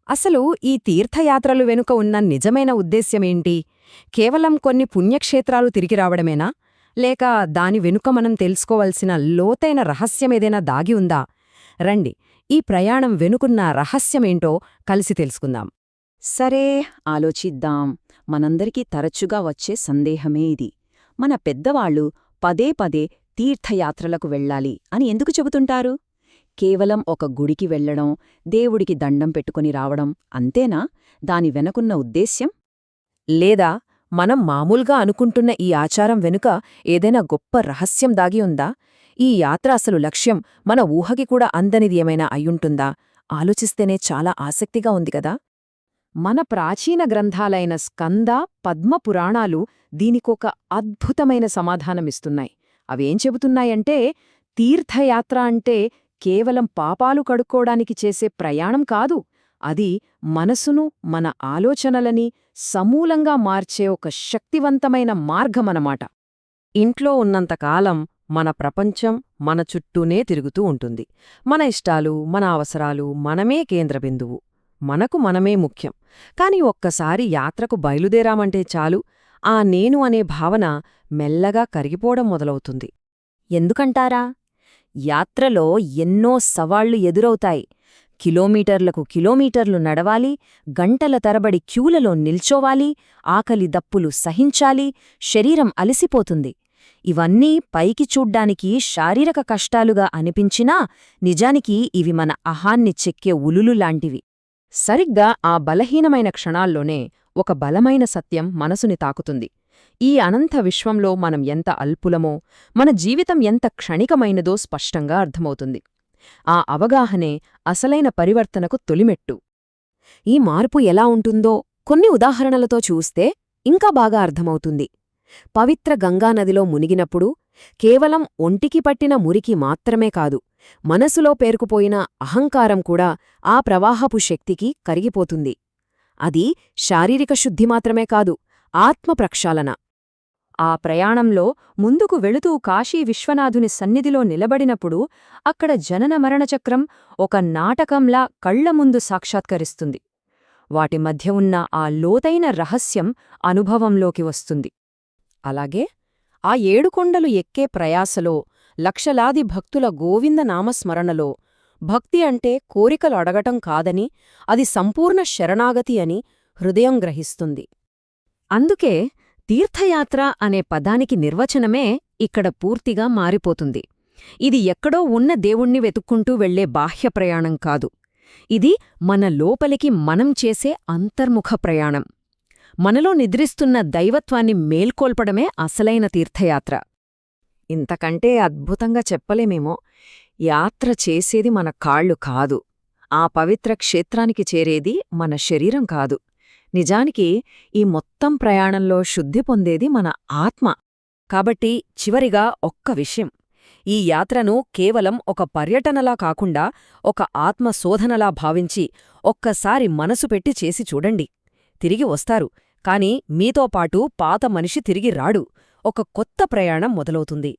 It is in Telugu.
అసలు ఈ తీర్థయాత్రలు వెనుక ఉన్న నిజమైన ఉద్దేశ్యమేంటి? కేవలం కొన్ని పుణ్యక్షేత్రాలు తిరిగి రావడమేనా? లేక దాని వెనుక మనం తెలుసుకోవలసిన లోతైన రహస్యమేదైనా దాగి ఉందా? రండి, ఈ ప్రయాణం వెనుకున్న రహస్యమేంటో కలిసి తెలుసుకుందాం. సరే, ఆలోచిద్దాం. మనందరికీ తరచుగా వచ్చే సందేహమే ఇది. మన పెద్దవాళ్లు పదే పదే తీర్థయాత్రలకు వెళ్ళాలి అని ఎందుకు చెబుతుంటారు? కేవలం ఒక గుడికి వెళ్లడం, దేవుడికి దండం పెట్టుకుని రావడం అంతేనా దాని వెనకున్న ఉద్దేశ్యం? లేదా మనం మామూలుగా అనుకుంటున్న ఈ ఆచారం వెనుక ఏదైనా గొప్ప రహస్యం దాగి ఉందా? ఈ యాత్ర అసలు లక్ష్యం మన ఊహకి కూడా అందనిది ఏమైనా అయ్యుంటుందా? ఆలోచిస్తేనే చాలా ఆసక్తిగా ఉంది కదా. మన ప్రాచీన గ్రంథాలైన స్కంద, పద్మ పురాణాలు దీనికొక అద్భుతమైన సమాధానమిస్తున్నాయి. అవేం చెబుతున్నాయంటే, తీర్థయాత్ర అంటే కేవలం పాపాలు కడుక్కోడానికి చేసే ప్రయాణం కాదు. అది మనసును, మన ఆలోచనలని సమూలంగా మార్చే ఒక శక్తివంతమైన మార్గమనమాట. ఇంట్లో ఉన్నంతకాలం మన ప్రపంచం మన చుట్టూనే తిరుగుతూ ఉంటుంది. మన ఇష్టాలు, మన అవసరాలు మనమే కేంద్రబిందువు. మనకు మనమే ముఖ్యం. కాని ఒక్కసారి యాత్రకు బయలుదేరామంటే చాలు, ఆ నేను అనే భావన మెల్లగా కరిగిపోవడం మొదలవుతుంది. ఎందుకంటారా? యాత్రలో ఎన్నో సవాళ్లు ఎదురవుతాయి. కిలోమీటర్లకు కిలోమీటర్లు నడవాలి, గంటల తరబడి క్యూలలో నిల్చోవాలి, ఆకలి దప్పులు సహించాలి, శరీరం అలసిపోతుంది. ఇవన్నీ పైకి చూడ్డానికి శారీరక కష్టాలుగా అనిపించినా నిజానికి ఇవి మన అహాన్ని చెక్కే ఉలులులాంటివి. సరిగ్గా ఆ బలహీనమైన క్షణాల్లోనే ఒక బలమైన సత్యం మనసుని తాకుతుంది. ఈ అనంత విశ్వంలో మనం ఎంత అల్పులమో, మన జీవితం ఎంత క్షణికమైనదో స్పష్టంగా అర్థమవుతుంది. ఆ అవగాహనే అసలైన పరివర్తనకు తొలిమెట్టు. ఈ మార్పు ఎలా ఉంటుందో కొన్ని ఉదాహరణలతో చూస్తే ఇంకా బాగా అర్థమవుతుంది. పవిత్ర గంగానదిలో మునిగినప్పుడు కేవలం ఒంటికి పట్టిన మురికి మాత్రమే కాదు, మనసులో పేరుకుపోయిన అహంకారం కూడా ఆ ప్రవాహపు శక్తికి కరిగిపోతుంది. అది శారీరక శుద్ధి మాత్రమే కాదు, ఆత్మ ప్రక్షాళన. ఆ ప్రయాణంలో ముందుకు వెళుతూ కాశీ విశ్వనాథుని సన్నిధిలో నిలబడినప్పుడు అక్కడ జనన మరణచక్రం ఒక నాటకంలా కళ్లముందు సాక్షాత్కరిస్తుంది. వాటి మధ్య ఉన్న ఆ లోతైన రహస్యం అనుభవంలోకి వస్తుంది. అలాగే ఆ ఏడుకొండలు ఎక్కే ప్రయాసలో, లక్షలాది భక్తుల గోవిందనామస్మరణలో భక్తి అంటే కోరికలు అడగటం కాదని, అది సంపూర్ణ శరణాగతి అని హృదయం గ్రహిస్తుంది. అందుకే తీర్థయాత్ర అనే పదానికి నిర్వచనమే ఇక్కడ పూర్తిగా మారిపోతుంది. ఇది ఎక్కడో ఉన్న దేవుణ్ణి వెతుక్కుంటూ వెళ్లే బాహ్య ప్రయాణం కాదు. ఇది మన లోపలికి మనం చేసే అంతర్ముఖ ప్రయాణం. మనలో నిద్రిస్తున్న దైవత్వాన్ని మేల్కొల్పడమే అసలైన తీర్థయాత్ర. ఇంతకంటే అద్భుతంగా చెప్పలేమేమో. యాత్ర చేసేది మన కాళ్ళు కాదు, ఆ పవిత్ర క్షేత్రానికి చేరేది మన శరీరం కాదు. నిజానికి ఈ మొత్తం ప్రయాణంలో శుద్ధి పొందేది మన ఆత్మ. కాబట్టి చివరిగా ఒక్క విషయం. ఈ యాత్రను కేవలం ఒక పర్యటనలా కాకుండా ఒక ఆత్మశోధనలా భావించి ఒక్కసారి మనసు పెట్టి చేసి చూడండి. తిరిగి వస్తారు, కాని మీతో పాటు పాత మనిషి తిరిగి రాడు. ఒక కొత్త ప్రయాణం మొదలవుతుంది.